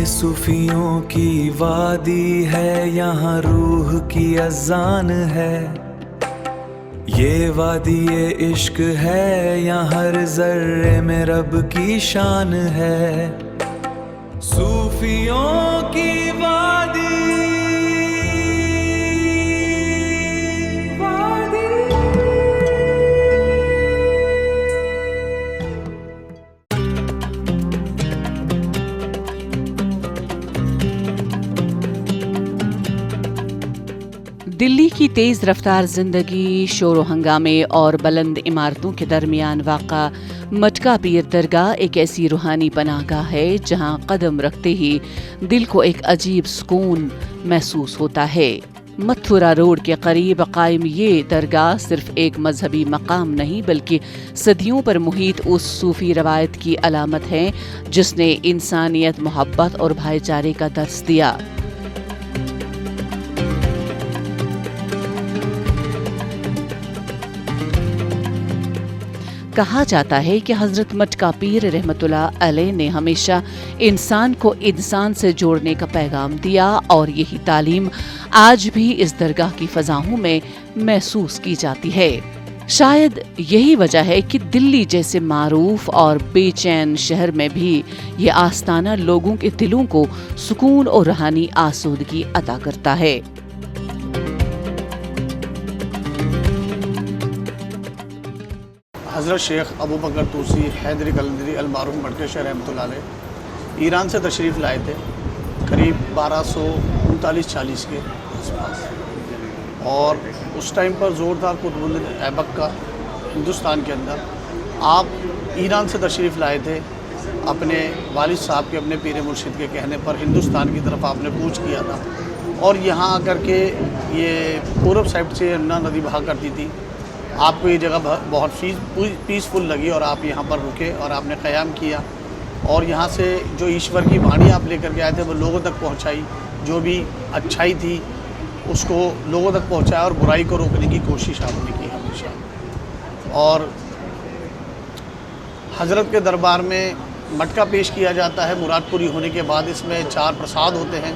ये सूफियों की वादी है, यहाँ रूह की अजान है। ये वादी ये इश्क है, यहाँ हर जर्रे में रब की शान है। सूफियों की वादी दिल्ली की तेज़ रफ्तार जिंदगी, शोर हंगामे और बुलंद इमारतों के दरमियान वाक़ा मटका पीर दरगाह एक ऐसी रूहानी पनाहगाह है जहां कदम रखते ही दिल को एक अजीब सुकून महसूस होता है। मथुरा रोड के करीब कायम ये दरगाह सिर्फ एक मजहबी मकाम नहीं बल्कि सदियों पर मुहित उस सूफी रवायत की अलामत है जिसने इंसानियत, मोहब्बत और भाईचारे का दर्स दिया। कहा जाता है कि हजरत मटका पीर रहमतुल्लाह अलैह ने हमेशा इंसान को इंसान से जोड़ने का पैगाम दिया और यही तालीम आज भी इस दरगाह की फजाओं में महसूस की जाती है। शायद यही वजह है कि दिल्ली जैसे मारूफ और बेचैन शहर में भी ये आस्ताना लोगों के दिलों को सुकून और रूहानी आसूदगी अता करता है। हज़रत शेख अबू बकर तूसी हैदरी कलंदरी अलमारूफ मटकेशह रहमतुल्लाह अलैह ईरान से तशरीफ़ लाए थे करीब 1239-40 के आसपास, और उस टाइम पर ज़ोरदार कुतुबुद्दीन ऐबक का हिंदुस्तान के अंदर आप ईरान से तशरीफ़ लाए थे। अपने वालिद साहब के, अपने पीर मुर्शिद के कहने पर हिंदुस्तान की तरफ आपने कूच किया था और यहाँ आकर के ये पूरब साइड से यमुना नदी बहा करती थी। आपको ये जगह बहुत पीसफुल लगी और आप यहाँ पर रुके और आपने क़याम किया और यहाँ से जो ईश्वर की वाणी आप लेकर के आए थे वो लोगों तक पहुँचाई। जो भी अच्छाई थी उसको लोगों तक पहुँचाया और बुराई को रोकने की कोशिश आपने की हमेशा। और हज़रत के दरबार में मटका पेश किया जाता है। मुराद पूरी होने के बाद इसमें 4 प्रसाद होते हैं।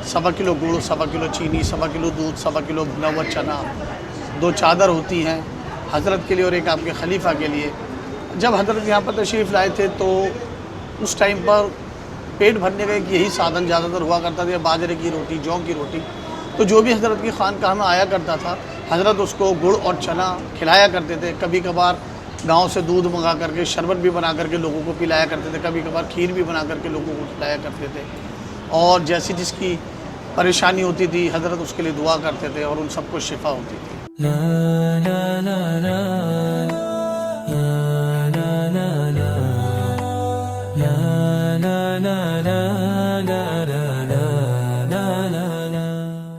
1.25 किलो गुड़, 1.25 किलो चीनी, 1.25 किलो दूध, 1.25 किलो भुना हुआ चना, 2 चादर होती हैं हज़रत के लिए और एक आपके खलीफा के लिए। जब हज़रत यहाँ पर तशरीफ़ लाए थे तो उस टाइम पर पेट भरने का एक यही साधन ज़्यादातर हुआ करता था, बाजरे की रोटी, जौ की रोटी। तो जो भी हज़रत की खानकाह में आया करता था हज़रत उसको गुड़ और चना खिलाया करते थे। कभी कभार गांव से दूध मंगा करके शरबत भी बना करके लोगों को पिलाया करते थे, कभी कभार खीर भी बना करके लोगों को खिलाया करते थे। और जैसी जिसकी परेशानी होती थी हज़रत उसके लिए दुआ करते थे और उन सबको शिफा होती थी।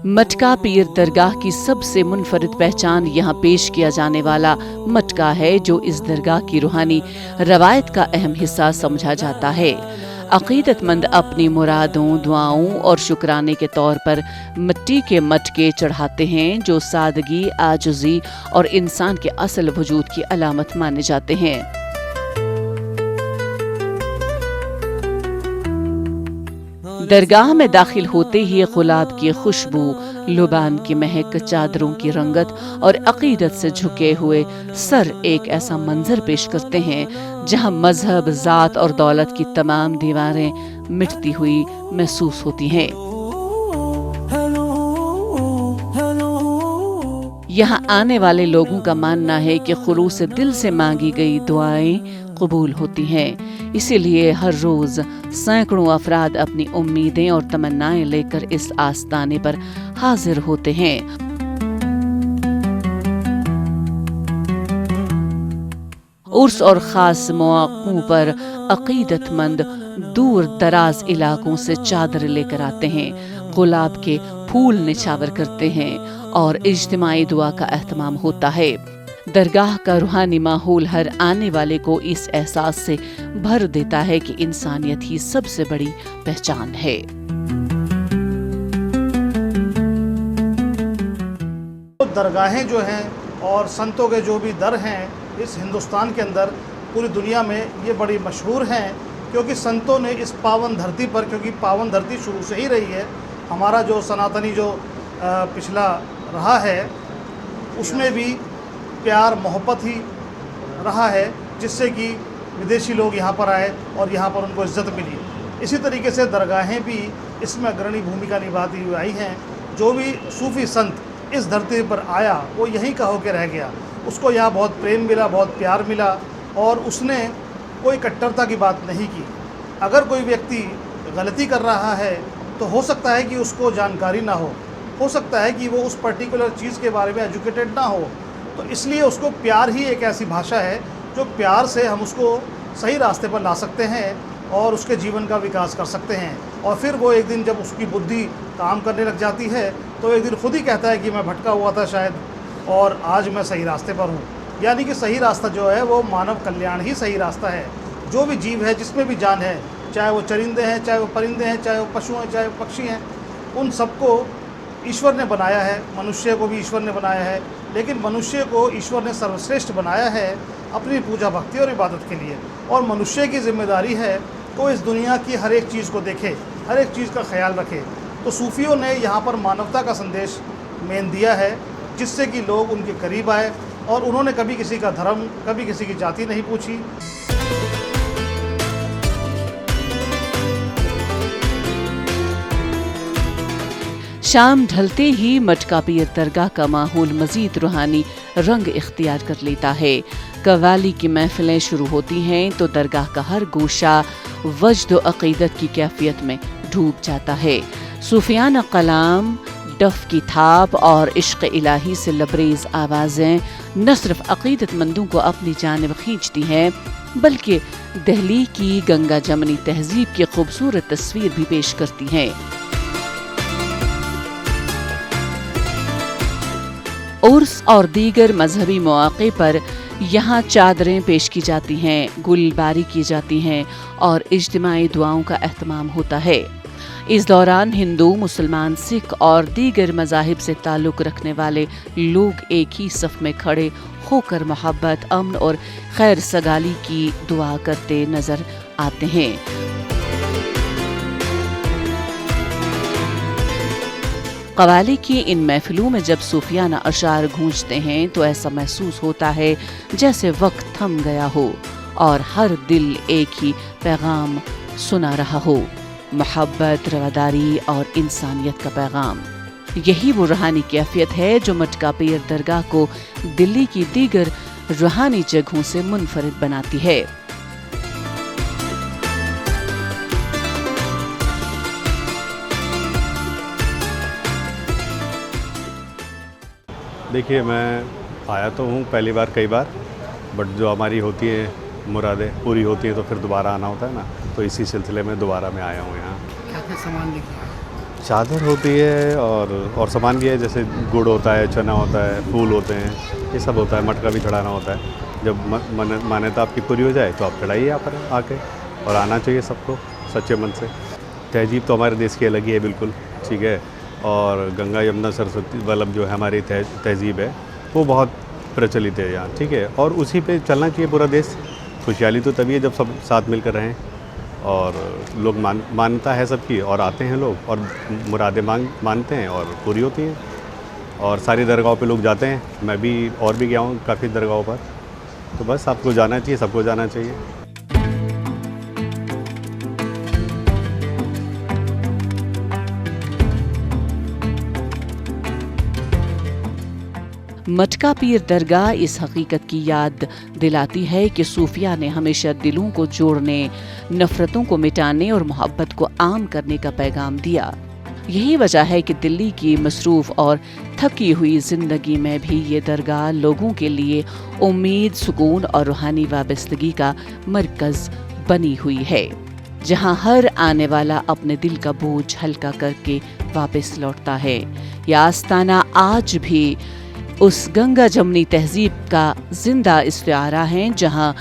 मटका पीर दरगाह की सबसे मुनफरिद पहचान यहाँ पेश किया जाने वाला मटका है जो इस दरगाह की रूहानी रवायत का अहम हिस्सा समझा जाता है। अक़ीदतमंद अपनी मुरादों, दुआओं और शुक्राने के तौर पर मिट्टी के मटके चढ़ाते हैं जो सादगी, आजुज़ी और इंसान के असल वजूद की अलामत माने जाते हैं। दरगाह में दाखिल होते ही गुलाब की खुशबू, लुबान की महक, चादरों की रंगत और अकीदत से झुके हुए सर एक ऐसा मंजर पेश करते हैं जहां मजहब, जात और दौलत की तमाम दीवारें मिटती हुई महसूस होती हैं। यहाँ आने वाले लोगों का मानना है कि खुलूस दिल से मांगी गई दुआएं कबूल होती हैं। इसीलिए हर रोज सैकड़ों अफराद अपनी उम्मीदें और तमन्नाएं लेकर इस आस्ताने पर हाजिर होते हैं। उर्स और खास मौक़ों पर अक़ीदतमंद दूर दराज इलाकों से चादर लेकर आते हैं, गुलाब के फूल निछावर करते हैं और इज्तिमाई दुआ का एहतमाम होता है। दरगाह का रूहानी माहौल हर आने वाले को इस एहसास से भर देता है कि इंसानियत ही सबसे बड़ी पहचान है। दरगाहें जो हैं और संतों के जो भी दर हैं इस हिंदुस्तान के अंदर, पूरी दुनिया में ये बड़ी मशहूर हैं क्योंकि संतों ने इस पावन धरती पर, क्योंकि पावन धरती शुरू से ही रही है, हमारा जो सनातनी जो पिछला रहा है उसमें भी प्यार मोहब्बत ही रहा है, जिससे कि विदेशी लोग यहाँ पर आए और यहाँ पर उनको इज़्ज़त मिली। इसी तरीके से दरगाहें भी इसमें अग्रणी भूमिका निभाती हुई आई हैं। जो भी सूफ़ी संत इस धरती पर आया वो यहीं का होकर रह गया, उसको यहाँ बहुत प्रेम मिला, बहुत प्यार मिला, और उसने कोई कट्टरता की बात नहीं की। अगर कोई व्यक्ति गलती कर रहा है तो हो सकता है कि उसको जानकारी ना हो सकता है कि वो उस पर्टिकुलर चीज़ के बारे में एजुकेटेड ना हो, तो इसलिए उसको प्यार ही एक ऐसी भाषा है जो प्यार से हम उसको सही रास्ते पर ला सकते हैं और उसके जीवन का विकास कर सकते हैं। और फिर वो एक दिन जब उसकी बुद्धि काम करने लग जाती है तो एक दिन खुद ही कहता है कि मैं भटका हुआ था शायद, और आज मैं सही रास्ते पर हूँ। यानी कि सही रास्ता जो है वो मानव कल्याण ही सही रास्ता है। जो भी जीव है, जिसमें भी जान है, चाहे वो चरिंदे हैं, चाहे वो परिंदे हैं, चाहे वो पशु हैं, चाहे वो पक्षी हैं, उन सबको ईश्वर ने बनाया है। मनुष्य को भी ईश्वर ने बनाया है, लेकिन मनुष्य को ईश्वर ने सर्वश्रेष्ठ बनाया है अपनी पूजा भक्ति और इबादत के लिए। और मनुष्य की जिम्मेदारी है वो इस दुनिया की हर एक चीज़ को देखे, हर एक चीज़ का ख्याल रखे। तो सूफियों ने यहाँ पर मानवता का संदेश मेन दिया है, जिससे कि लोग उनके करीब आए, और उन्होंने कभी किसी का धर्म, कभी किसी की जाति नहीं पूछी। शाम ढलते ही मटका पीर दरगाह का माहौल मजीद रूहानी रंग इख्तियार कर लेता है। कव्वाली की महफिलें शुरू होती हैं तो दरगाह का हर गोशा वजद और अक़ीदत की कैफियत में डूब जाता है। सूफियाना कलाम, डफ की थाप और इश्क इलाही से लबरेज आवाज़ें न सिर्फ अक़ीदतमंदों को अपनी जानिब खींचती हैं, बल्कि दिल्ली की गंगा जमनी तहजीब की खूबसूरत तस्वीर भी पेश करती हैं। उर्स और दीगर मजहबी मौक़े पर यहाँ चादरें पेश की जाती हैं, गुलबारी की जाती हैं और इज्तिमाई दुआओं का एहतमाम होता है। इस दौरान हिंदू, मुसलमान, सिख और दीगर मज़ाहिब से ताल्लुक़ रखने वाले लोग एक ही सफ़ में खड़े होकर मोहब्बत, अमन और खैर सगाली की दुआ करते नज़र आते हैं। कव्वाली की इन महफिलों में जब सूफियाना अशार गूंजते हैं तो ऐसा महसूस होता है जैसे वक्त थम गया हो और हर दिल एक ही पैगाम सुना रहा हो, मोहब्बत, रवादारी और इंसानियत का पैगाम। यही वो रूहानी कैफियत है जो मटका पीर दरगाह को दिल्ली की दीगर रूहानी जगहों से मुनफरिद बनाती है। देखिए, मैं आया तो हूँ पहली बार, कई बार, बट जो हमारी होती है मुरादें पूरी होती है तो फिर दोबारा आना होता है ना, तो इसी सिलसिले में दोबारा मैं आया हूँ यहाँ। क्या क्या सामान लेके? चादर होती है और सामान भी है, जैसे गुड़ होता है, चना होता है, फूल होते हैं, ये सब होता है। मटका भी चढ़ाना होता है। जब मान्यता आपकी पूरी हो जाए तो आप चढ़ाइए यहाँ पर आके, और आना चाहिए सबको सच्चे मन से। तहजीब तो हमारे देश की अलग ही है बिल्कुल, ठीक है। और गंगा यमुना सरस्वती वल्लभ जो है हमारी तहजीब है वो बहुत प्रचलित है यहाँ, ठीक है। और उसी पे चलना चाहिए पूरा देश। खुशहाली तो तभी है जब सब साथ मिलकर रहें, और लोग मानता है सबकी, और आते हैं लोग और मुरादें मानते हैं और पूरी होती हैं। और सारी दरगाहों पे लोग जाते हैं, मैं भी और भी गया हूँ काफ़ी दरगाहों पर। तो बस आपको जाना चाहिए, सबको जाना चाहिए। मटका पीर दरगाह इस हकीकत की याद दिलाती है कि सूफिया ने हमेशा दिलों को जोड़ने, नफरतों को मिटाने और मोहब्बत को आम करने का पैगाम दिया। यही वजह है कि दिल्ली की मसरूफ़ और थकी हुई ज़िंदगी में भी ये दरगाह लोगों के लिए उम्मीद, सुकून और रूहानी वाबस्तगी का मरकज़ बनी हुई है, जहाँ हर आने वाला अपने दिल का बोझ हल्का करके वापस लौटता है। यह आस्ताना आज भी उस गंगा जमनी तहजीब का जिंदा इस्तिआरा है, जहाँ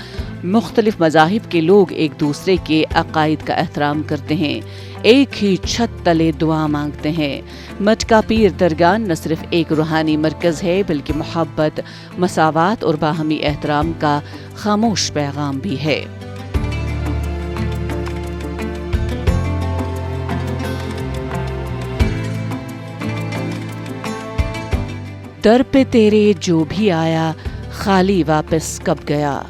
मुख्तलिफ मज़ाहिब के लोग एक दूसरे के अकायद का एहतराम करते हैं, एक ही छत तले दुआ मांगते हैं। मटका पीर दरगाह न सिर्फ एक रूहानी मरकज़ है, बल्कि मोहब्बत, मसावात और बाहमी एहतराम का खामोश पैगाम भी है। در پہ تیرے جو بھی آیا خالی واپس کب گیا،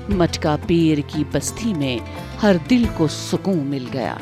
مٹکا پیر کی بستی میں ہر دل کو سکون مل گیا۔